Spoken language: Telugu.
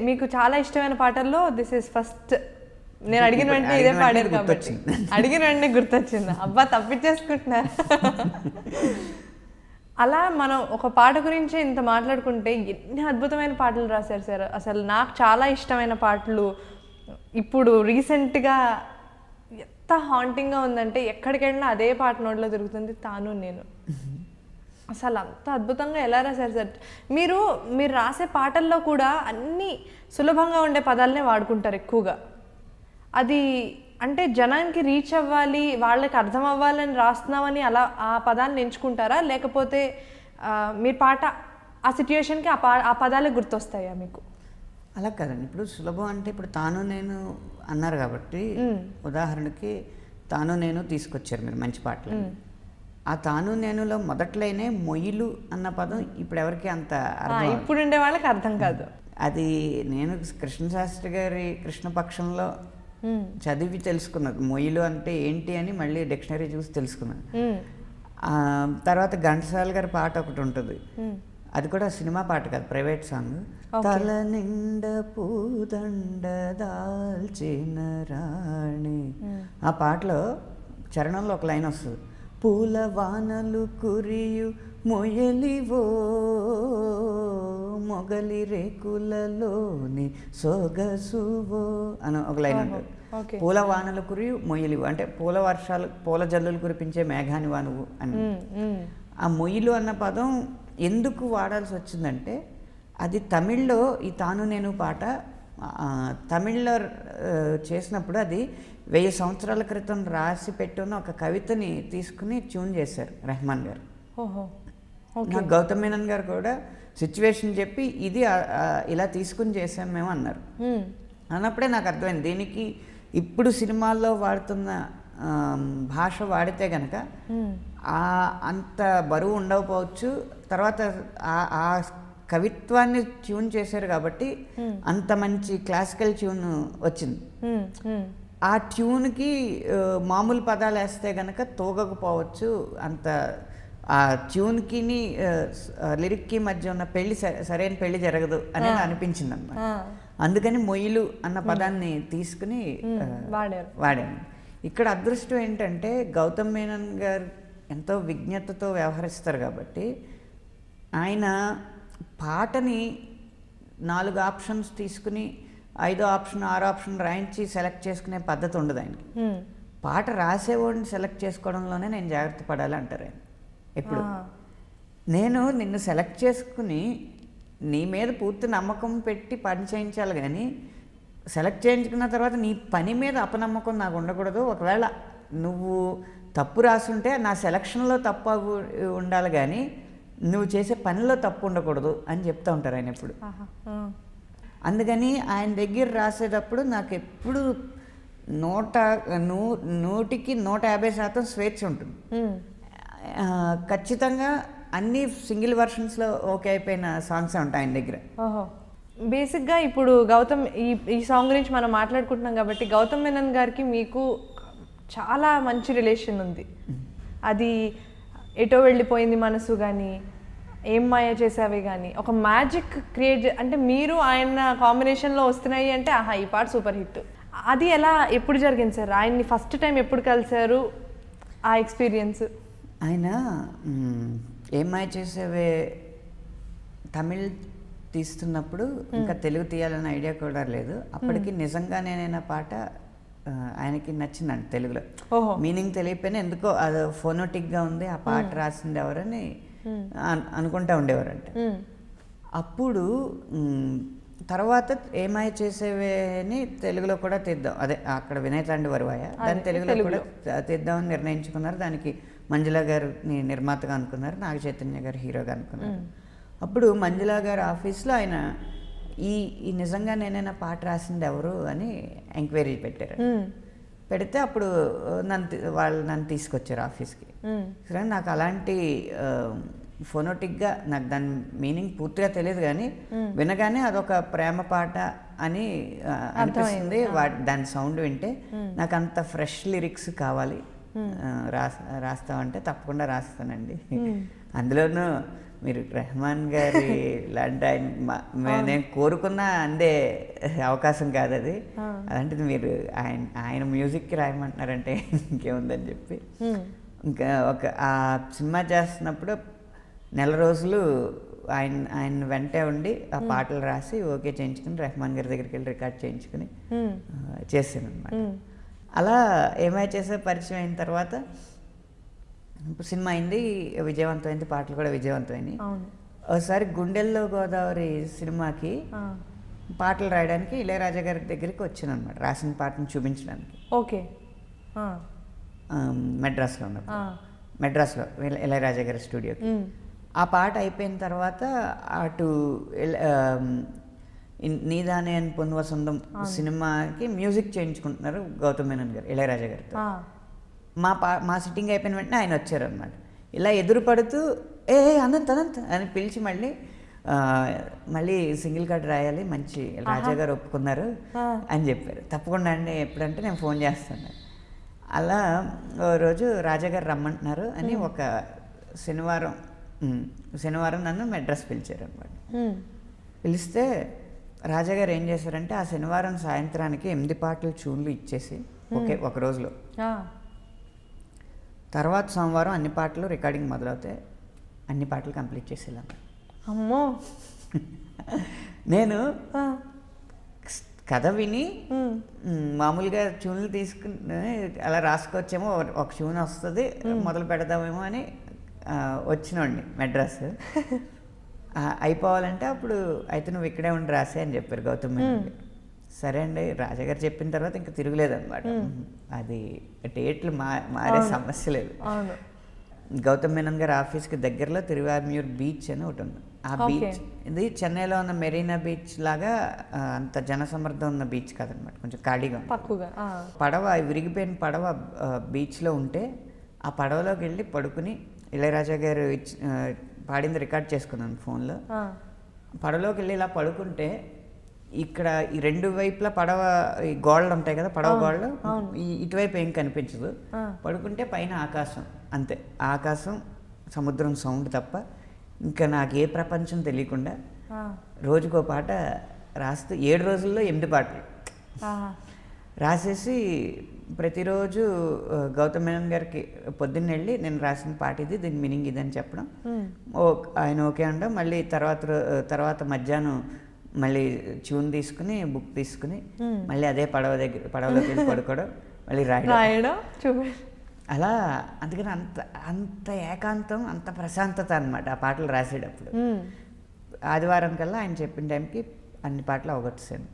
మీకు చాలా ఇష్టమైన పాటల్లో దిస్ ఇస్ ఫస్ట్. నేను అడిగిన వెంటనే ఇదే పాడారు కాబట్టి అడిగిన వెంటనే గుర్తొచ్చింది. అబ్బా తప్పించేసుకుంటున్నారు. అలా మనం ఒక పాట గురించి ఇంత మాట్లాడుకుంటే ఎన్ని అద్భుతమైన పాటలు రాశారు సార్. అసలు నాకు చాలా ఇష్టమైన పాటలు ఇప్పుడు రీసెంట్గా ఎంత హాంటింగ్గా ఉందంటే ఎక్కడికి వెళ్ళినా అదే పాట నోట్లో తిరుగుతుంది, తాను నేను. అసలు అంత అద్భుతంగా ఎలా రాశారు సార్. మీరు రాసే పాటల్లో కూడా అన్నీ సులభంగా ఉండే పదాలనే వాడుకుంటారు ఎక్కువగా. అది అంటే జనానికి రీచ్ అవ్వాలి, వాళ్ళకి అర్థం అవ్వాలని రాస్తున్నామని అలా ఆ పదాన్ని ఎంచుకుంటారా, లేకపోతే మీరు పాట ఆ సిచ్యుయేషన్కి ఆ పదాలే గుర్తొస్తాయా మీకు? అలా కాదండి. ఇప్పుడు సులభం అంటే ఇప్పుడు తాను నేను అన్నారు కాబట్టి ఉదాహరణకి తాను నేను తీసుకొచ్చారు మీరు మంచి పాటలు. ఆ తాను నేనులో మొదట్లోనే మొయ్యిలు అన్న పదం ఇప్పుడు ఎవరికి అంత ఇప్పుడు ఉండే వాళ్ళకి అర్థం కాదు. అది నేను కృష్ణశాస్త్రి గారి కృష్ణపక్షంలో చదివి తెలుసుకున్నాను మొయ్యిలు అంటే ఏంటి అని, మళ్ళీ డిక్షనరీ చూసి తెలుసుకున్నాను. తర్వాత ఘంటసాల గారి పాట ఒకటి ఉంటుంది, అది కూడా సినిమా పాట కాదు, ప్రైవేట్ సాంగ్. తల నిండ పూదండ దాల్చిన రాణి. ఆ పాటలో చరణంలో ఒక లైన్ వస్తుంది, పూల వానలు కురియు మొయలివో మొగలి రేకులలోని సొగసువో అని ఒక లైన్ ఉంటుంది. పూల వానలు కురియు మొయ్యలివు అంటే పూల వర్షాలు, పూల జల్లులు కురిపించే మేఘానివా నువ్వు అని. ఆ మొయ్యిలు అన్న పదం ఎందుకు వాడాల్సి వచ్చిందంటే, అది తమిళ్లో ఈ తాను నేను పాట తమిళ్లో చేసినప్పుడు అది 1000 సంవత్సరాల క్రితం రాసి పెట్టున్న ఒక కవితని తీసుకుని ట్యూన్ చేశారు రెహమాన్ గారు. నాకు గౌతమ్ మీనన్ గారు కూడా సిచ్యువేషన్ చెప్పి ఇది ఇలా తీసుకుని చేసాం మేము అన్నారు. అన్నప్పుడే నాకు అర్థమైంది దీనికి ఇప్పుడు సినిమాల్లో వాడుతున్న భాష వాడితే కనుక అంత బరువు ఉండకపోవచ్చు. తర్వాత ఆ కవిత్వాన్ని ట్యూన్ చేశారు కాబట్టి అంత మంచి క్లాసికల్ ట్యూన్ వచ్చింది. ఆ ట్యూన్కి మామూలు పదాలు వేస్తే కనుక తోగకపోవచ్చు. అంత ఆ ట్యూన్కి లిరిక్కి మధ్య ఉన్న పెళ్ళి సరైన పెళ్ళి జరగదు అని అనిపించింది అన్నమాట. అందుకని మొయ్యిలు అన్న పదాన్ని తీసుకుని వాడాను. ఇక్కడ అదృష్టం ఏంటంటే గౌతమ్ మీనన్ గారు ఎంతో విజ్ఞతతో వ్యవహరిస్తారు కాబట్టి ఆయన పాటని 4 ఆప్షన్స్ తీసుకుని 5వ ఆప్షన్ 6వ ఆప్షన్ రాయించి సెలెక్ట్ చేసుకునే పద్ధతి ఉండదు ఆయనకి. పాట రాసేవాడిని సెలెక్ట్ చేసుకోవడంలోనే నేను జాగ్రత్త పడాలి అంటారు ఆయన ఎప్పుడు. నేను నిన్ను సెలెక్ట్ చేసుకుని నీ మీద పూర్తి నమ్మకం పెట్టి పని చేయించాలి, కానీ సెలెక్ట్ చేయించుకున్న తర్వాత నీ పని మీద అపనమ్మకం నాకు ఉండకూడదు. ఒకవేళ నువ్వు తప్పు రాసుంటే నా సెలక్షన్లో తప్పు ఉండాలి, కానీ నువ్వు చేసే పనిలో తప్పు ఉండకూడదు అని చెప్తూ ఉంటారు ఆయన ఎప్పుడు. అందుకని ఆయన దగ్గర రాసేటప్పుడు నాకు ఎప్పుడు 100కి 150% స్వేచ్ఛ ఉంటుంది. ఖచ్చితంగా అన్ని సింగిల్ వర్షన్స్లో ఓకే అయిపోయిన సాంగ్స్ ఉంటాయి ఆయన దగ్గర. బేసిక్గా ఇప్పుడు గౌతమ్ ఈ సాంగ్ గురించి మనం మాట్లాడుకుంటున్నాం కాబట్టి గౌతమ్ మీనన్ గారికి మీకు చాలా మంచి రిలేషన్ ఉంది. అది ఎటో వెళ్ళిపోయింది మనసు కానీ, ఏం మాయ చేసావే కానీ, ఒక మ్యాజిక్ క్రియేట్ అంటే మీరు ఆయన కాంబినేషన్లో వస్తున్నాయి అంటే ఆహా ఈ పాట సూపర్ హిట్. అది ఎలా ఎప్పుడు జరిగింది సార్? ఆయన్ని ఫస్ట్ టైం ఎప్పుడు కలిసారు? ఆ ఎక్స్పీరియన్స్? ఆయన ఏం మాయ చేసేవే తమిళ్ తీస్తున్నప్పుడు ఇంకా తెలుగు తీయాలన్న ఐడియా కూడా లేదు. అప్పటికి నిజంగా నేనైనా పాట ఆయనకి నచ్చిందండి తెలుగులో. మీనింగ్ తెలియకపోయినా ఎందుకో అది ఫోనోటిక్గా ఉంది, ఆ పాట రాసింది ఎవరని అనుకుంటా ఉండేవారంట. అప్పుడు తర్వాత ఏమాయ చేసేవేని తెలుగులో కూడా తీద్దాం, అదే అక్కడ వినయ్ తాండి వరవాయ దాన్ని తెలుగులో కూడా తీద్దామని నిర్ణయించుకున్నారు. దానికి మంజులా గారిని నిర్మాతగా అనుకున్నారు, నాగ చైతన్య గారు హీరోగా అనుకున్నారు. అప్పుడు మంజులా గారి ఆఫీస్లో ఆయన ఈ నిజంగా నేనైనా పాట రాసింది ఎవరు అని ఎంక్వైరీ పెట్టారు. పెడితే అప్పుడు వాళ్ళు నన్ను తీసుకొచ్చారు ఆఫీస్కి. సరే నాకు అలాంటి ఫోనోటిక్గా నాకు దాని మీనింగ్ పూర్తిగా తెలియదు, కానీ వినగానే అదొక ప్రేమ పాట అని అనిపిస్తుంది. దాని సౌండ్ వింటే నాకు అంత ఫ్రెష్ లిరిక్స్ కావాలి, రాస్తామంటే తప్పకుండా రాస్తానండి. అందులోనూ మీరు రెహమాన్ గారి లాంటి ఆయన నేను కోరుకున్న అందే అవకాశం కాదు అది. అలాంటిది మీరు ఆయన మ్యూజిక్కి రాయమంటున్నారంటే ఇంకేముందని చెప్పి ఇంకా ఆ సినిమా చేస్తున్నప్పుడు నెల రోజులు ఆయన వెంటే ఉండి ఆ పాటలు రాసి ఓకే చేయించుకుని రెహమాన్ గారి దగ్గరికి వెళ్ళి రికార్డ్ చేయించుకుని చేశాను అనమాట. అలా ఏమై చేసే పరిచయం అయిన తర్వాత ఇప్పుడు సినిమా అయింది, విజయవంతమైంది, పాటలు కూడా విజయవంతమైనవి. ఒకసారి గుండెల్లో గోదావరి సినిమాకి పాటలు రాయడానికి ఇళయరాజా గారి దగ్గరికి వచ్చాను అనమాట, రాసిన పాటను చూపించడానికి. ఓకే. మెడ్రాస్లో ఉన్నప్పుడు, మెడ్రాస్లో ఇళయరాజా గారి స్టూడియోకి. ఆ పాట అయిపోయిన తర్వాత అటు నీదానే అని పొందువ సొంతం సినిమాకి మ్యూజిక్ చేయించుకుంటున్నారు గౌతమ్ మేనన్ గారు ఇళయరాజా గారితో. మా సిట్టింగ్ అయిపోయిన వెంటనే ఆయన వచ్చారనమాట. ఇలా ఎదురు పడుతూ అనంత్ అని పిలిచి మళ్ళీ సింగిల్ కార్డ్ రాయాలి, మంచి రాజా గారు ఒప్పుకున్నారు అని చెప్పారు. తప్పకుండా అండి, ఎప్పుడంటే నేను ఫోన్ చేస్తాను. అలా ఓ రోజు రాజా గారు రమ్మంటున్నారు అని ఒక శనివారం నన్ను మెడ్రాస్ పిలిచారు అనమాట. పిలిస్తే రాజాగారు ఏం చేశారంటే ఆ శనివారం సాయంత్రానికి 8 పాటలు ట్యూన్లు ఇచ్చేసి ఒక రోజులో, తర్వాత సోమవారం అన్ని పాటలు రికార్డింగ్ మొదలవుతాయి, అన్ని పాటలు కంప్లీట్ చేసేలాగా. అమ్మో. నేను కథ విని మామూలుగా ట్యూన్లు తీసుకుని అలా రాసుకొచ్చేమో, ఒక ట్యూన్ వస్తుంది మొదలు పెడదామేమో అని వచ్చినండి మెడ్రాస్. అయిపోవాలంటే అప్పుడు అయితే నువ్వు ఇక్కడే ఉండి రాసే అని చెప్పారు గౌతమ్ మేనన్ గారు. సరే అండి, రాజాగారు చెప్పిన తర్వాత ఇంకా తిరుగులేదు అనమాట. అది డేట్లు మారే సమస్య లేదు. గౌతమ్ మేనన్ గారి ఆఫీస్కి దగ్గరలో తిరువార్మ్యూర్ బీచ్ అని ఒకటి ఉంది. ఆ బీచ్ ఇది చెన్నైలో ఉన్న మెరీనా బీచ్ లాగా అంత జనసమర్థం ఉన్న బీచ్ కాదనమాట, కొంచెం ఖాళీగా ఉంది. పడవ విరిగిపోయిన పడవ బీచ్లో ఉంటే ఆ పడవలోకి వెళ్ళి పడుకుని ఇళయరాజా గారు పాడింది రికార్డ్ చేసుకున్నాను ఫోన్లో. పడవలోకి వెళ్ళి ఇలా పడుకుంటే ఇక్కడ ఈ 2 వైపులా పడవ ఈ గోడలు ఉంటాయి కదా, పడవ గోడలు, ఇటువైపు ఏం కనిపించదు. పడుకుంటే పైన ఆకాశం, అంతే, ఆకాశం సముద్రం సౌండ్ తప్ప ఇంకా నాకు ఏ ప్రపంచం తెలియకుండా రోజుకో పాట రాస్తూ 7 రోజుల్లో 8 పాటలు రాసేసి ప్రతిరోజు గౌతమ్ మేనన్ గారికి పొద్దున్న వెళ్ళి నేను రాసిన పాట ఇది, దీని మీనింగ్ ఇది అని చెప్పడం, ఆయన ఓకే అనడం. మళ్ళీ తర్వాత మధ్యాహ్నం మళ్ళీ ట్యూన్ తీసుకుని బుక్ తీసుకుని మళ్ళీ అదే పడవలోకి వెళ్ళి పడుకోవడం, మళ్ళీ రాయడం. అలా అందుకని అంత ఏకాంతం, అంత ప్రశాంతత అనమాట ఆ పాటలు రాసేటప్పుడు. ఆదివారం కల్లా ఆయన చెప్పిన టైంకి అన్ని పాటలు అవగొట్టేసాను.